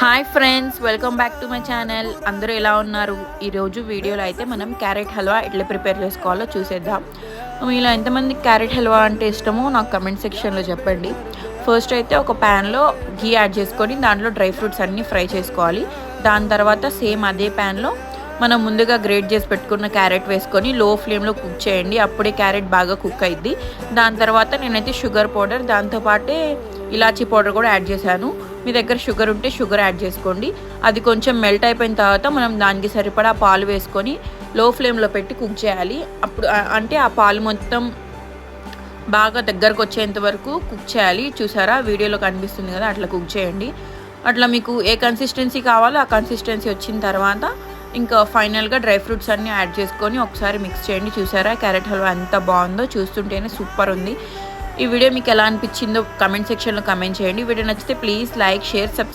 Hi friends, welcome back to my channel. అందరూ ఎలా ఉన్నారు? ఈరోజు వీడియోలో అయితే మనం క్యారెట్ హల్వా ఎట్లా ప్రిపేర్ చేసుకోవాలో చూసేద్దాం. మీలో ఎంతమంది క్యారెట్ హల్వా అంటే ఇష్టమో నాకు కమెంట్ సెక్షన్లో చెప్పండి. ఫస్ట్ అయితే ఒక ప్యాన్లో గీ యాడ్ చేసుకొని దాంట్లో డ్రై ఫ్రూట్స్ అన్నీ ఫ్రై చేసుకోవాలి. దాని తర్వాత సేమ్ అదే ప్యాన్లో మనం ముందుగా గ్రేట్ చేసి పెట్టుకున్న క్యారెట్ వేసుకొని లో ఫ్లేమ్లో కుక్ చేయండి. అప్పుడే క్యారెట్ బాగా కుక్ అయింది. దాని తర్వాత నేనైతే షుగర్ పౌడర్, దాంతోపాటే ఇలాచీ పౌడర్ కూడా యాడ్ చేశాను. మీ దగ్గర షుగర్ ఉంటే షుగర్ యాడ్ చేసుకోండి. అది కొంచెం మెల్ట్ అయిపోయిన తర్వాత మనం దానికి సరిపడా పాలు వేసుకొని లో ఫ్లేమ్లో పెట్టి కుక్ చేయాలి. అప్పుడు అంటే ఆ పాలు మొత్తం బాగా దగ్గరకు వచ్చేంత వరకు కుక్ చేయాలి. చూసారా, వీడియోలో కనిపిస్తుంది కదా, అట్లా కుక్ చేయండి. అట్లా మీకు ఏ కన్సిస్టెన్సీ కావాలో ఆ కన్సిస్టెన్సీ వచ్చిన తర్వాత ఇంకా ఫైనల్గా డ్రై ఫ్రూట్స్ అన్నీ యాడ్ చేసుకొని ఒకసారి మిక్స్ చేయండి. చూసారా, క్యారెట్ హల్వా ఎంత బాగుందో, చూస్తుంటేనే సూపర్ ఉంది. ఈ వీడియో మీకు ఎలా అనిపించిందో కమెంట్ సెక్షన్లో కమెంట్ చేయండి. వీడియో నచ్చితే ప్లీజ్ లైక్, షేర్, సబ్స్క్రైబ్.